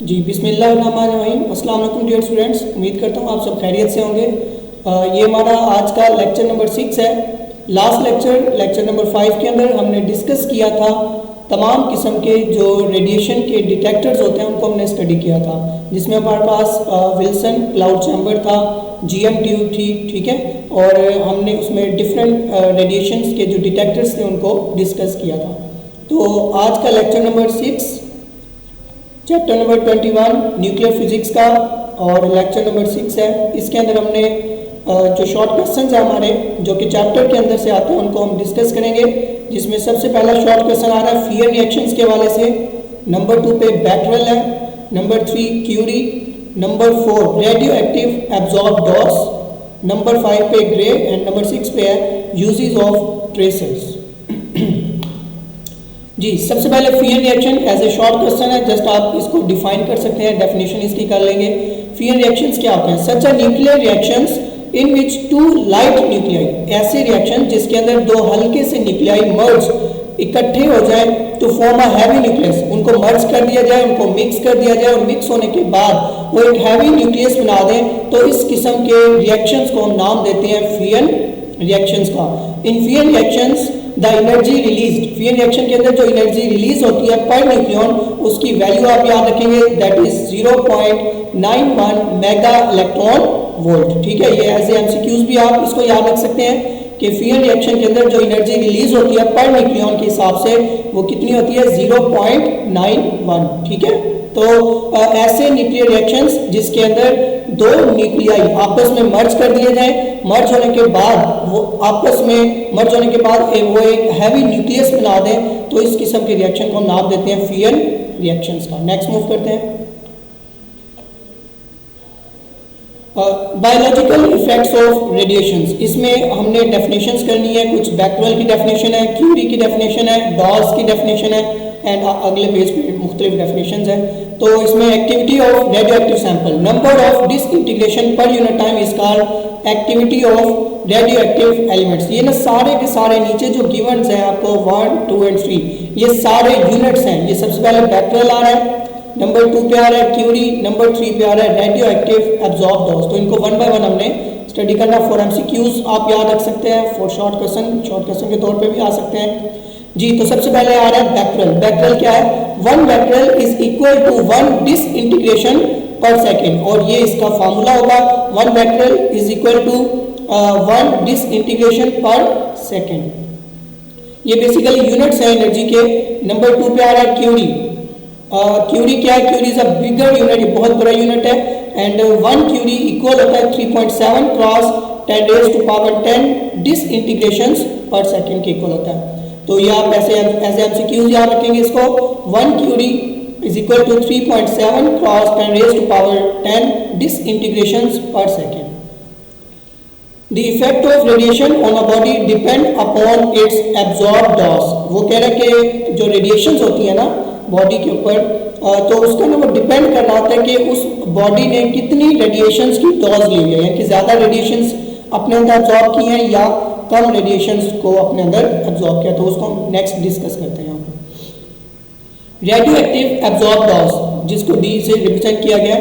जी बिस्मिल्लाहिर्रहमानिर्रहीम। अस्सलाम वालेकुम डियर स्टूडेंट्स, उम्मीद करता हूँ आप सब खैरियत से होंगे। ये हमारा आज का लेक्चर नंबर 6 है। लास्ट लेक्चर नंबर 5 के अंदर हमने डिस्कस किया था तमाम किस्म के जो रेडिएशन के डिटेक्टर्स होते हैं उनको हमने स्टडी किया था, जिसमें हमारे पास विल्सन क्लाउड चैम्बर था, जीएम ट्यूब थी, ठीक है, और हमने उसमें डिफरेंट रेडिएशंस के जो डिटेक्टर्स थे उनको डिस्कस किया था। तो आज का lecture number 6 chapter number 21 nuclear physics का और लेक्चर नंबर 6 है। इसके अंदर हमने जो शॉर्ट क्वेश्चंस है हमारे जो कि चैप्टर के अंदर से आते हैं उनको हम डिस्कस करेंगे, जिसमें सबसे पहला शॉर्ट क्वेश्चन आ रहा है फियर रिएक्शंस के हवाले से। नंबर 2 पे बैक्टेरियल है, number 3 curie, number 4 radioactive absorbed dose, number 5 पे ग्रे एंड नंबर 6 पे है यूजेस ऑफ ट्रेसर्स। जी सबसे पहले fear reaction as a short question है, जस्ट आप इसको डिफाइन कर सकते हैं, डेफिनेशन इसकी कर लेंगे। फियर रिएक्शंस क्या होते हैं? Such a nuclear reactions in which two light nuclei, ऐसे रिएक्शन जिसके अंदर दो हल्के से न्यूक्लियाई मर्ज इकट्ठे हो जाए तो फॉर्म अ हैवी न्यूक्लियस, उनको मर्ज कर दिया जाए, उनको मिक्स कर दिया जाए और मिक्स होने के बाद वो एक हैवी न्यूक्लियस बना दें, तो इस किस्म के रिएक्शंस को हम नाम देते हैं फियर रिएक्शंस का। इन fear reactions the energy released, fear reaction के अंदर जो एनर्जी रिलीज होती है पर न्यूक्लियन, उसकी वैल्यू आप याद रखेंगे, that is 0.91 mega electron volt, ठीक है। ये एज एमसीक्यूज भी आप इसको याद रख सकते हैं कि फियर रिएक्शन के अंदर जो एनर्जी रिलीज होती है पर न्यूक्लियन के हिसाब से वो कितनी होती है? 0.91, ठीक है। तो ऐसे न्यूक्लियर रिएक्शंस जिसके अंदर दो न्यूक्लियाई आपस में मर्ज कर दिए जाएं, मर्ज होने के बाद वो आपस में मर्ज होने के बाद वो एक हैवी न्यूक्लियस बना दें, तो इस किस्म के रिएक्शन को हम नाम देते हैं फियर रिएक्शंस का। नेक्स्ट मूव करते हैं। बायोलॉजिकल इफेक्ट्स ऑफ रेडिएशंस, इसमें हमने डेफिनेशंस करनी है, कुछ बैक्टेरियल की डेफिनेशन है, क्यूरी की डेफिनेशन है, डॉस की डेफिनेशन है एंड अगले पेज पे मुख्तलिफ डेफिनेशंस हैं। तो इसमें activity of radio active sample, number of disintegration per unit time is called activity of radio active elements. ये ना सारे के सारे नीचे जो गिवन्स हैं आपको 1, 2 एंड 3, ये सारे यूनिट्स हैं। ये सबसे पहले बैक्टेरियल आ रहा है, नंबर 2 पे आ रहा है क्यूरी, नंबर 3 पे आ रहा है रेडियो एक्टिव एब्जॉर्ब डॉस। तो इनको 1 बाय 1 हमने स्टडी करना। फॉर एमसीक्यूज आप याद रख सकते हैं, फॉर शॉर्ट क्वेश्चन के तौर पे भी आ सकते हैं जी। तो सबसे पहले आ रहा है बैक्टेरियल। बैक्टेरियल क्या है? 1 becquerel is equal to 1 disintegration per second, और ये इसका फार्मूला होगा 1 becquerel is equal to 1 disintegration per second. ये बेसिकली यूनिट्स हैं एनर्जी के। नंबर 2 पे आ रहा है क्यूरी। क्यूरी क्या है? Curie is a bigger unit, ये बहुत बड़ा यूनिट है, एंड 1 क्यूरी इक्वल होता है 3.7 cross 10 raise to power 10 disintegrations per second के इक्वल होता है। तो ये आप ऐसे एमसीक्यूज याद रखेंगे इसको। 1 curie is equal to 3.7 cross 10 raise to power 10 disintegrations per second. The effect of radiation on a body depend upon its absorbed dose। वो कह रहे हैं कि जो रेडिएशंस होती है ना बॉडी के ऊपर, तो उसका ना वो डिपेंड करना होता है कि उस बॉडी ने कितनी रेडिएशंस की डोज ली है, यानी कि ज़्यादा रेडिएशंस अपने अंदर एब्जॉर्ब की हैं या कम रेडिएशंस को अपने अंदर एब्जॉर्ब किया। तो उसको हम नेक्स्ट डिस्कस करते हैं यहाँ पर। रेडियो एक्टिव एब्जॉर्ब डोज, जिसको डी से रिप्रेजेंट किया गया,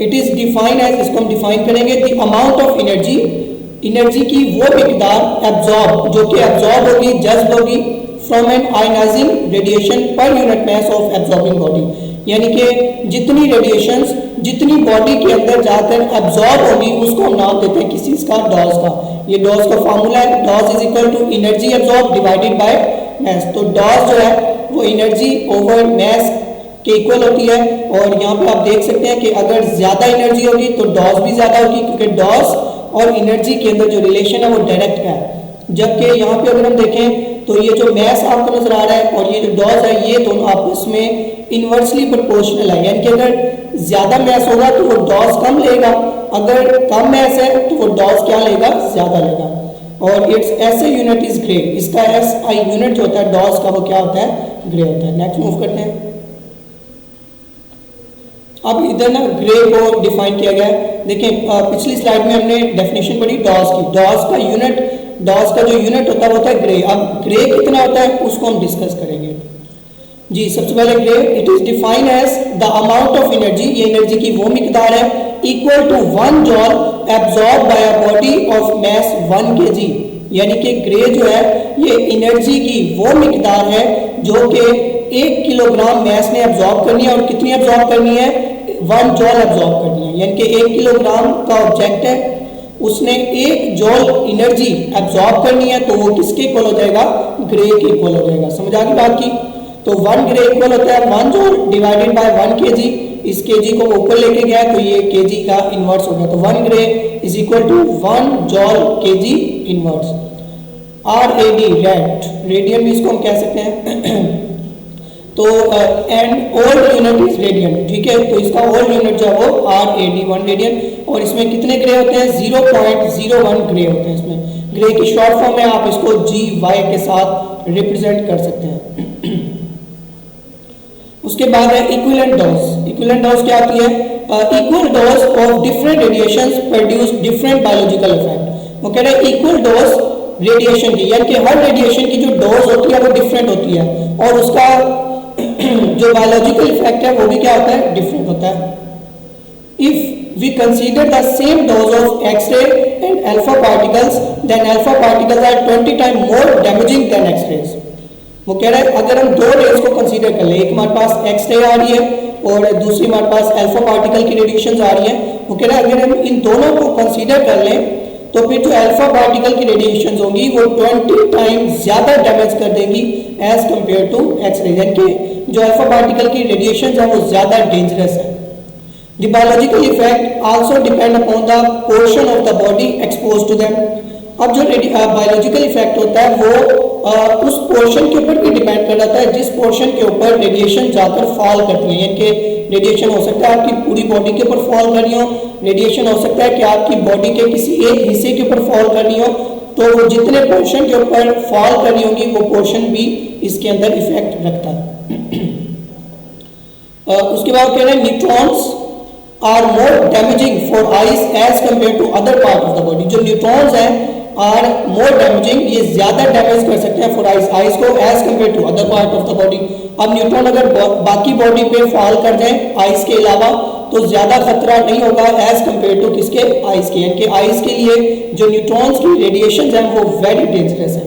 इट इज डिफाइन एज, इसको हम डिफाइन करेंगे, the amount of energy, energy की वो मिकदार एब्जॉर्ब जो कि एब्जॉर्ब होगी, जज्ब होगी from an ionizing radiation per unit mass of absorbing body, यानी कि जितनी रेडिएशंस जितनी बॉडी के अंदर जाकर एब्जॉर्ब होगी उसको हम नाम देते हैं किसी का डॉज का। ये डॉज का फार्मूला है, dose is equal to energy absorb divided by mass. तो डॉज जो है वो एनर्जी ओवर मास के इक्वल होती है, और यहाँ पे आप देख सकते हैं कि अगर ज्यादा एनर्जी होगी तो डॉज भी ज्यादा होगी, क्योंकि डॉज और एनर्जी के अंदर जो रिलेशन है वो डायरेक्ट का है। जबकि यहाँ पे अगर हम देखें तो ये जो मैस आपको नजर आ रहा है और ये जो डॉज है ये दोनों आपस में इनवर्सली प्रोपोर्शनल है, यानी कि अगर ज्यादा मैस होगा तो वो डॉज कम लेगा, अगर कम मैस है तो वो डॉज क्या लेगा? ज्यादा लेगा। और it's SI unit is grey, इसका एसआई यूनिट जो होता है डॉज का वो क्या होता है? ग्रे होता है। नेक्स्ट मूव करते हैं। अब इधर ना ग्रे को डिफाइन किया गया है। देखिए पिछली स्लाइड में हमने डेफिनेशन पढ़ी डॉज की, डॉज का यूनिट, डॉज का जो यूनिट होता है वो होता है ग्रे। अब ग्रे कितना होता है उसको हम डिस्कस करेंगे। जी सबसे पहले gray, it is defined as the amount of energy, ये एनर्जी की वो मिकदार है equal to 1 joule absorb by a body of mass 1 kg, यानी कि ग्रे जो है ये एनर्जी की वो मिकदार है जो कि 1 किलोग्राम मैस ने एब्जॉर्ब करनी है, और कितनी एब्जॉर्ब करनी है, 1 जॉल एब्जॉर्ब करनी है, यानी कि 1 किलोग्राम का ऑब्जेक्ट है, उसने 1 जॉल एनर्जी एब्जॉर्ब करनी है, तो वो किसके इक्वल हो जाएगा, ग्रे के इक्वल हो जाएगा। समझ आ गई बात की? तो 1 ग्रे इक्वल होता है 1 जॉल डिवाइडेड बाय 1 kg, इस kg को ऊपर लेके गया तो ये kg का इनवर्स हो गया, तो 1 gray is equal to 1 joule kg inverse. RAD rad, radian भी इसको हम कह सकते हैं तो and old unit is radian, ठीक है, तो इसका ओल्ड यूनिट जो है वो RAD 1 रेडियन, और इसमें कितने ग्रे होते हैं, 0.01 ग्रे होते हैं इसमें। ग्रे की शॉर्ट फॉर्म में आप इसको GY के साथ रिप्रेजेंट कर सकते हैं। उसके बाद है इक्विवेलेंट डोज। इक्विवेलेंट डोज क्या होती है, equal dose of different radiations produce different biological effect. वो कह रहे हैं इक्वल डोज रेडिएशन की, यानी कि हर रेडिएशन की जो डोज होती है वो डिफरेंट होती है, और उसका जो बायोलॉजिकल इफेक्ट है वो भी क्या होता है, डिफरेंट होता है। If we consider the same dose of x ray and alpha particles, then alpha particles are 20 time more damaging than x rays. वो कह रहा है अगर हम दो रेज को कंसीडर कर ले, एक हमारे पास एक्सरे आ रही है और दूसरी हमारे पास अल्फा पार्टिकल की रेडिएशन आ रही है, वो कह रहा है अगर हम इन दोनों को कंसीडर कर लें तो फिर जो अल्फा पार्टिकल की रेडिएशन होंगी वो 20 टाइम ज्यादा डैमेज कर देंगी एज कंपेयर टू एक्सरे, यानी कि जो अल्फा पार्टिकल की रेडिएशन है वो ज्यादा डेंजरस है। The biological effect also depend upon the portion of the body exposed to them। अब जो बायोलॉजिकल इफेक्ट होता है वो उस पोर्शन के ऊपर भी डिपेंड कर जाता है जिस पोर्शन के ऊपर रेडिएशन जाकर फॉल करती है, यानी कि रेडिएशन हो सकता है आपकी पूरी बॉडी के ऊपर फॉल कर रही हो, रेडिएशन हो सकता है कि आपकी बॉडी के किसी एक हिस्से के ऊपर फॉल कर रही हो, तो वो जितने पोर्शन के ऊपर फॉल कर रही होगी वो पोर्शन भी इसके अंदर इफेक्ट रखता है। उसके बाद कह रहे हैं neutrons are more damaging for eyes as compare to other part of the body. जो न्यूट्रॉन्स हैं आर मोर डैमेजिंग, ये ज्यादा डैमेज कर सकते हैं फॉर आइज को as compare to other part of the body. अब न्यूट्रॉन अगर बाकी बॉडी पे फॉल कर जाए आइज के अलावा तो ज्यादा खतरा नहीं होगा एज कंपेयर टू किसके, आइज के, यानी कि आइज के लिए जो न्यूट्रॉन्स की रेडिएशन है वो वेरी डेंजरस है।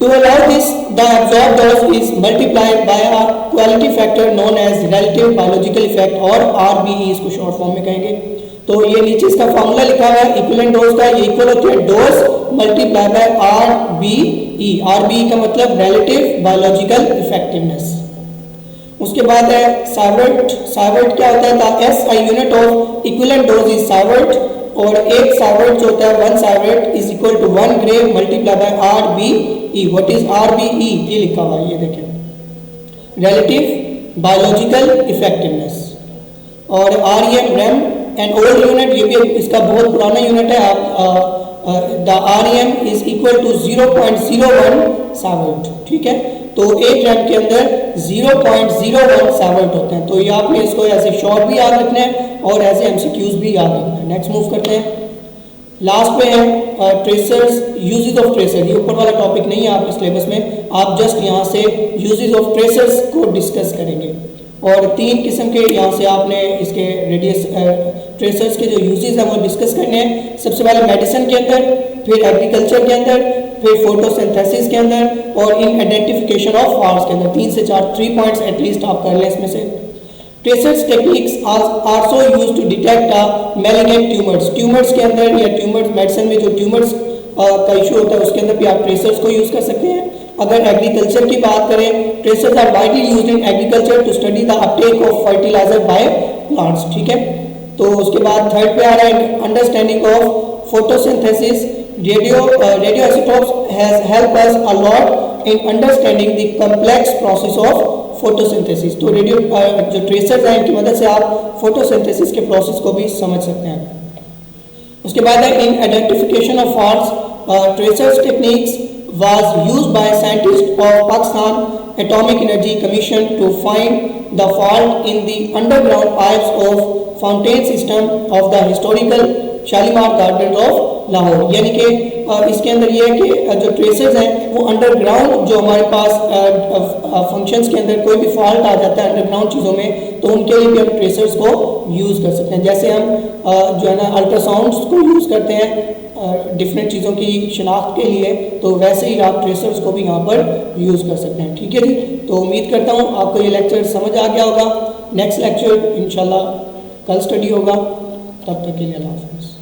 To allow this, the absorbed dose is multiplied by a quality factor known as relative biological effect और RBE इसको शॉर्ट फॉर्म में कहेंगे। तो ये नीचे इसका फॉर्मूला लिखा हुआ है इक्विवेलेंट डोज का, ये इक्वल होती है dose multiply by RBE। RBE का मतलब रिलेटिव बायोलॉजिकल इफेक्टिवनेस। उसके बाद है साइवर्ट। साइवर्ट क्या होता है, the SI unit of equivalent dose is sievert, और एक साइवर्ट जो होता है 1 sievert is equal to 1 gray multiply by RBE। What is RBE, ये लिखा हुआ है, ये देखें, रिलेटिव बायोलॉजिकल इफेक्टिवनेस। और REM एंड ओल्ड यूनिट, ये भी इसका बहुत पुराना यूनिट है, आप the REM is equal to 0.01 sievert, ठीक है, तो एक रैम के अंदर 0.01 साइवर्ट होते हैं। तो ये आपने इसको ऐसे शॉर्ट भी याद रखना है और ऐसे MCQs भी याद रखना है। नेक्स्ट मूव करते हैं, लास्ट पे है ट्रेसर्स, यूजेस ऑफ ट्रेसर। ये ऊपर वाला टॉपिक नहीं है आपके सिलेबस में, आप जस्ट यहाँ से यूजेस ऑफ ट्रेसर्स को डिस्कस करेंगे। और 3 किस्म के यहाँ से आपने इसके रेडियस ट्रेसर्स के जो यूजेस हैं वो डिस्कस करने हैं। सबसे पहले मेडिसिन के अंदर, फिर एग्रीकल्चर के अंदर, फिर फोटोसिंथेसिस के अंदर और इन आइडेंटिफिकेशन ऑफ फॉल्स के अंदर। 3 से 4 3 पॉइंट्स एटलीस्ट आप कर लें इसमें से। Tracers techniques also used to detect malignant tumours. Tumours के अंदर या ट्यूमर्स मेडिसिन में जो ट्यूमर्स का इशू होता है उसके अंदर भी आप ट्रेसर्स को यूज कर सकते हैं। अगर एग्रीकल्चर की बात करें, tracers are widely used in agriculture to study the uptake of fertiliser by plants, ठीक है। तो उसके बाद थर्ड पे आ रहा है understanding of photosynthesis. radioisotopes has helped us a lot in understanding the complex process of photosynthesis। तो रेडियो जो ट्रेसर्स हैं इनकी मदद से आप फोटोसिंथेसिस के प्रोसेस को भी समझ सकते हैं। उसके बाद है in identification of faults, tracers techniques was used by scientists of Pakistan Atomic Energy Commission to find the fault in the underground pipes of fountain system of the historical Shalimar Gardens of Lahore. यानी कि इसके अंदर ये है कि जो tracers हैं वो अंडरग्राउंड जो हमारे पास फंक्शंस के अंदर कोई भी फॉल्ट आ जाता है अंडरग्राउंड चीज़ों में, तो उनके लिए भी हम ट्रेसर्स को यूज़ कर सकते हैं। जैसे हम जो है ना अल्ट्रासाउंड्स को यूज़ करते हैं डिफरेंट चीज़ों की शिनाख्त के लिए, तो वैसे ही आप ट्रेसर्स को भी यहाँ पर यूज़ कर सकते हैं। ठीक है जी, तो उम्मीद करता हूँ आपको ये लेक्चर समझ आ गया होगा। नेक्स्ट लेक्चर इंशाल्लाह कल स्टडी होगा, तब तक के लिए अल्लाह हाफ़िज़।